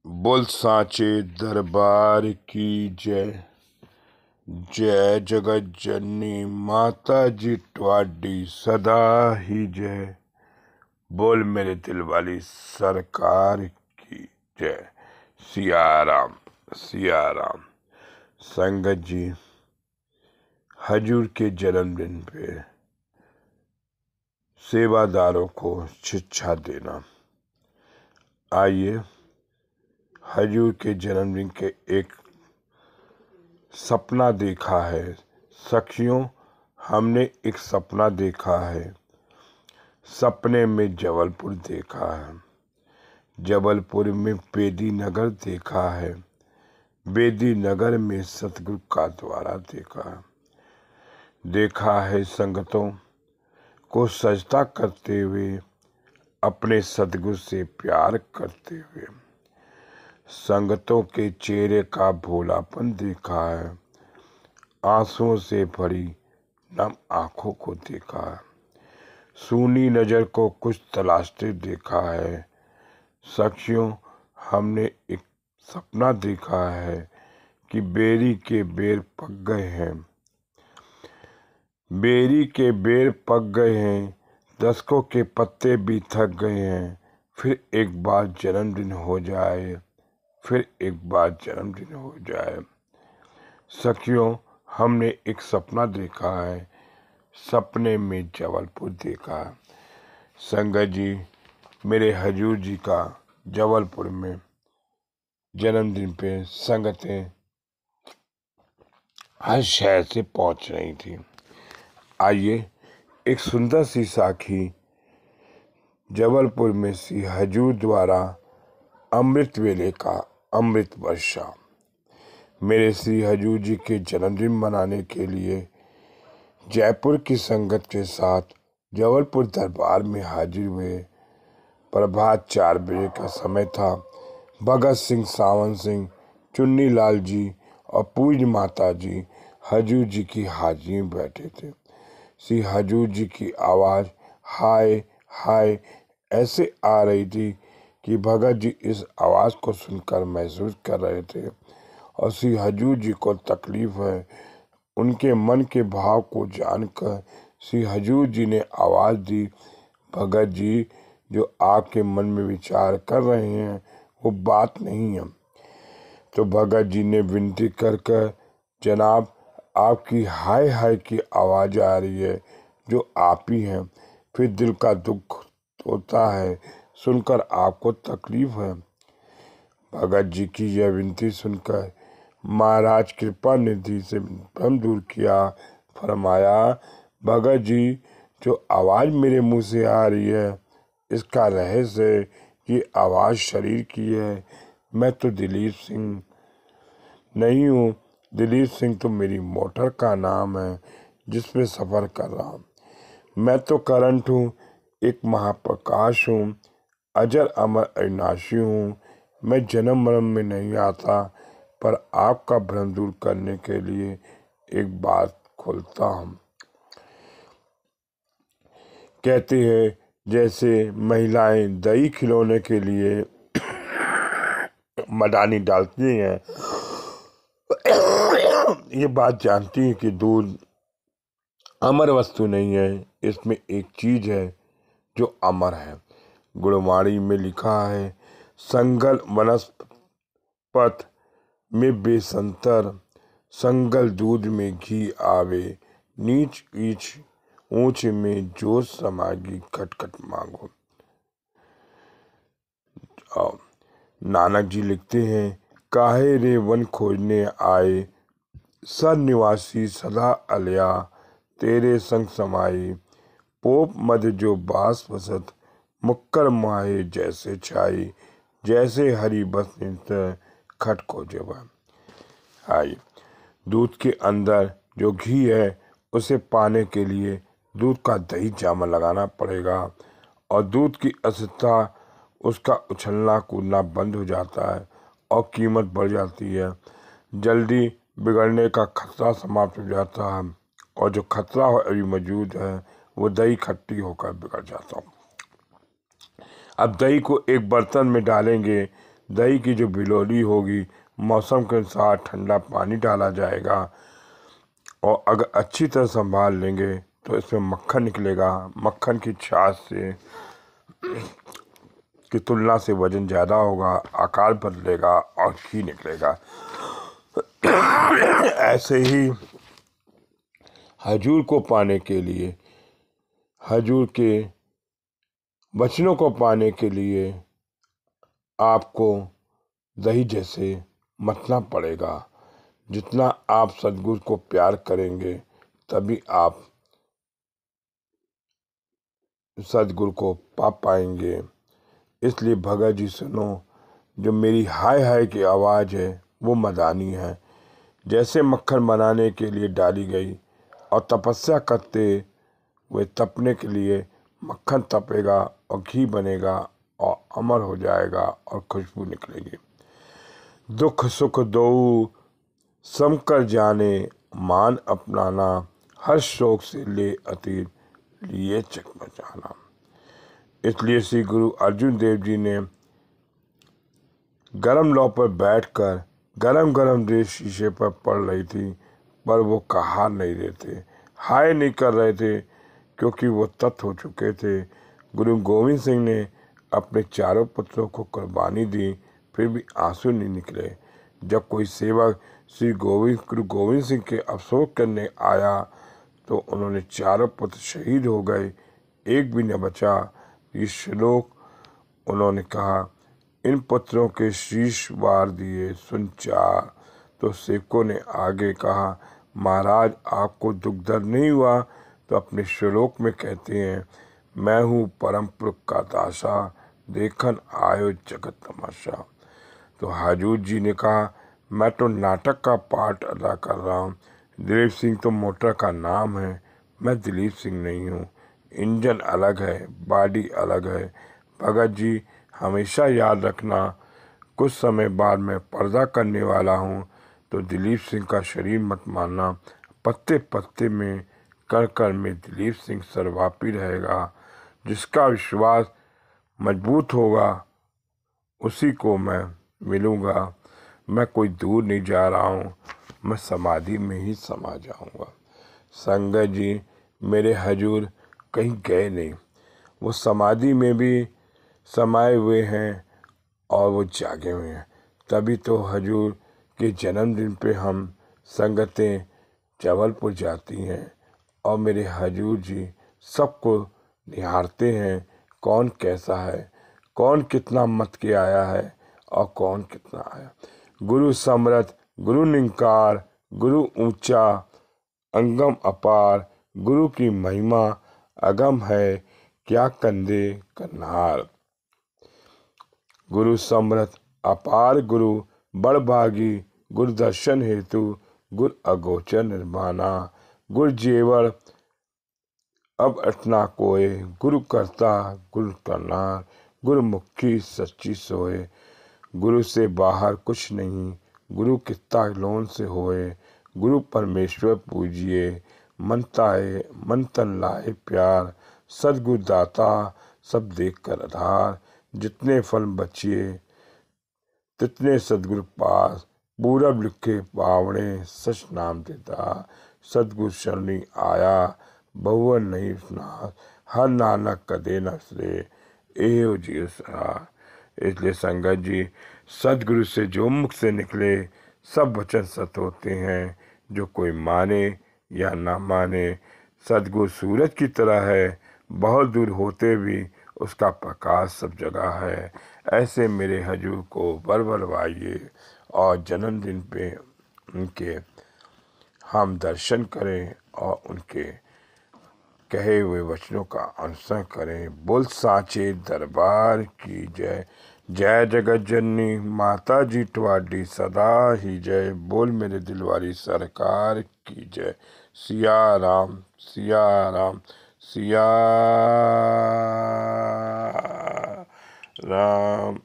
बोल सांचे दरबार की जय। जय जगत जननी माता जी ट्वाडी सदा ही जय। बोल मेरे दिल वाली सरकार की जय। सिया राम सिया राम। संगत जी, हजूर के जन्मदिन पे सेवादारों को शिक्षा देना। आइए, हजूर के जन्मदिन के एक सपना देखा है। सखियों, हमने एक सपना देखा है। सपने में जबलपुर देखा है। जबलपुर में बेदी नगर देखा है। बेदी नगर में सतगुरु का द्वारा देखा है। देखा है संगतों को सजदा करते हुए, अपने सतगुरु से प्यार करते हुए। संगतों के चेहरे का भोलापन देखा है। आंसुओं से भरी नम आंखों को देखा है। सूनी नजर को कुछ तलाशते देखा है। सखियों, हमने एक सपना देखा है कि बेरी के बेर पक गए हैं। बेरी के बेर पक गए हैं। दशकों के पत्ते भी थक गए हैं। फिर एक बार जन्मदिन हो जाए। फिर एक बार जन्मदिन हो जाए। सखियों, हमने एक सपना देखा है। सपने में जबलपुर देखा। संगत जी, मेरे हजूर जी का जबलपुर में जन्मदिन पे संगतें हर शहर से पहुंच रही थी। आइए, एक सुंदर सी साखी जबलपुर में श्री हजूर द्वारा अमृत वेले का अमृत वर्षा। मेरे श्री हजूर जी के जन्मदिन मनाने के लिए जयपुर की संगत के साथ जबलपुर दरबार में हाजिर हुए। प्रभात 4 बजे का समय था। भगत सिंह, सावन सिंह, चुन्नी लाल जी और पूज्य माता जी हजूर जी की हाजिरी में बैठे थे। श्री हजूर जी की आवाज़ हाय हाय ऐसे आ रही थी कि भगत जी इस आवाज़ को सुनकर महसूस कर रहे थे और श्री हजूर जी को तकलीफ है। उनके मन के भाव को जानकर श्री हजूर जी ने आवाज़ दी, भगत जी, जो आपके मन में विचार कर रहे हैं वो बात नहीं है। तो भगत जी ने विनती कर कर, जनाब, आपकी हाय हाय की आवाज़ आ रही है, जो आप ही हैं। फिर दिल का दुख होता है, सुनकर आपको तकलीफ है। भगत जी की यह विनती सुनकर महाराज कृपा निधि से भ्रम दूर किया। फरमाया, भगत जी, जो आवाज़ मेरे मुंह से आ रही है इसका रहस्य है। ये आवाज़ शरीर की है। मैं तो दिलीप सिंह नहीं हूँ। दिलीप सिंह तो मेरी मोटर का नाम है जिसमें सफ़र कर रहा हूँ। मैं तो करंट हूँ, एक महाप्रकाश हूँ, अजर अमर अविनाशी हूँ। मैं जन्म मरण में नहीं आता, पर आपका भ्रम दूर करने के लिए एक बात खोलता हूँ। कहते हैं जैसे महिलाएं दही खिलौने के लिए मदानी डालती हैं, ये बात जानती है कि दूध अमर वस्तु नहीं है। इसमें एक चीज है जो अमर है। गुणवाणी में लिखा है, संगल वनस्पत में बेसंतर, संगल दूध में घी आवे, नीच ईच ऊंच में जोश समागी, खटखट मांगो। नानक जी लिखते हैं, काहे रे वन खोजने आए, सन निवासी सदा अलया, तेरे संग समाई, पोप मध जो बास वसत, मुक्कर माहे जैसे छाई, जैसे हरि बस नित खट को जबा। आई, दूध के अंदर जो घी है उसे पाने के लिए दूध का दही जामा लगाना पड़ेगा और दूध की असुद्धता, उसका उछलना कूदना बंद हो जाता है और कीमत बढ़ जाती है। जल्दी बिगड़ने का खतरा समाप्त हो जाता है और जो खतरा अभी मौजूद है वो दही खट्टी होकर बिगड़ जाता है। अब दही को एक बर्तन में डालेंगे। दही की जो बिलोली होगी, मौसम के अनुसार ठंडा पानी डाला जाएगा और अगर अच्छी तरह संभाल लेंगे तो इसमें मक्खन निकलेगा। मक्खन की छाछ से की तुलना से वजन ज़्यादा होगा, आकार बदलेगा और घी निकलेगा। ऐसे ही हजूर को पाने के लिए, हजूर के वचनों को पाने के लिए आपको दही जैसे मथना पड़ेगा। जितना आप सदगुरु को प्यार करेंगे तभी आप सदगुरु को पा पाएंगे। इसलिए भगत जी सुनो, जो मेरी हाय हाय की आवाज़ है वो मदानी है। जैसे मक्खन बनाने के लिए डाली गई और तपस्या करते हुए तपने के लिए मक्खन तपेगा और घी बनेगा और अमर हो जाएगा और खुशबू निकलेगी। दुख सुख दोऊ समकर जाने, मान अपनाना, हर शोक से ले अतीत लिए चक बचाना। इसलिए श्री गुरु अर्जुन देव जी ने गरम लौ पर बैठकर गरम गरम रेत शीशे पर पड़ रही थी, पर वो कहा नहीं रहे थे, हाय नहीं कर रहे थे, क्योंकि वो तत् हो चुके थे। गुरु गोविंद सिंह ने अपने चारों पुत्रों को कुर्बानी दी, फिर भी आंसू नहीं निकले। जब कोई सेवक गुरु गोविंद सिंह के अफसोस करने आया तो उन्होंने चारों पुत्र शहीद हो गए, एक भी न बचा। ये श्लोक उन्होंने कहा, इन पुत्रों के शीश वार दिए सुन चार। तो सेवकों ने आगे कहा, महाराज आपको दुख दर्द नहीं हुआ? तो अपने श्लोक में कहते हैं, मैं हूँ परम पुरख का दासा, देखन आयो जगत तमाशा। तो हजूर जी ने कहा, मैं तो नाटक का पार्ट अदा कर रहा हूँ। दिलीप सिंह तो मोटर का नाम है, मैं दिलीप सिंह नहीं हूँ। इंजन अलग है, बॉडी अलग है। भगत जी हमेशा याद रखना, कुछ समय बाद मैं पर्दा करने वाला हूँ, तो दिलीप सिंह का शरीर मत मानना। पत्ते पत्ते में कण कण में दिलीप सिंह सर्वव्यापी रहेगा। जिसका विश्वास मजबूत होगा उसी को मैं मिलूँगा। मैं कोई दूर नहीं जा रहा हूँ, मैं समाधि में ही समा जाऊँगा। संगत जी, मेरे हजूर कहीं गए नहीं, वो समाधि में भी समाये हुए हैं और वो जागे हुए हैं। तभी तो हजूर के जन्मदिन पे हम संगतें जबलपुर जाती हैं और मेरे हजूर जी सबको निहारते हैं, कौन कैसा है, कौन कितना मत के आया है और कौन कितना आया। गुरु समरथ, गुरु निंकार, गुरु ऊंचा, अंगम अपार, गुरु की महिमा अगम है, क्या कंदे कन्हार। गुरु समरथ अपार, गुरु बड़भागी, गुरु दर्शन हेतु, गुरु अगोचर निर्माना। गुरु जेवर अब अटना कोय, गुरु करता गुरु करनार, गुरु मुखी सच्ची सोए। गुरु से बाहर कुछ नहीं, गुरु कित्ता लोन से होए। गुरु परमेश्वर पूजिए, मन ताए मन तन लाए प्यार। सदगुरु दाता सब देख कर आधार, जितने फल बचिए तितने सदगुरु पास। पूरब लिखे पावड़े सच नाम देता, सदगुरु शरणी आया बहुवर नहीं सुना। हर नानक कदे न सरे, एहो जीव सहा। इसलिए संगत जी, सदगुरु से जो मुख से निकले सब वचन सत होते हैं, जो कोई माने या ना माने। सदगुरु सूरज की तरह है, बहुत दूर होते भी उसका प्रकाश सब जगह है। ऐसे मेरे हजूर को बरबरवाइए और जन्मदिन पे उनके हम दर्शन करें और उनके कहे हुए वचनों का अनुसरण करें। बोल साचे दरबार की जय। जय जगत जननी माता जी ट्वाडी सदा ही जय। बोल मेरे दिलवारी सरकार की जय। सिया राम सिया राम सिया राम।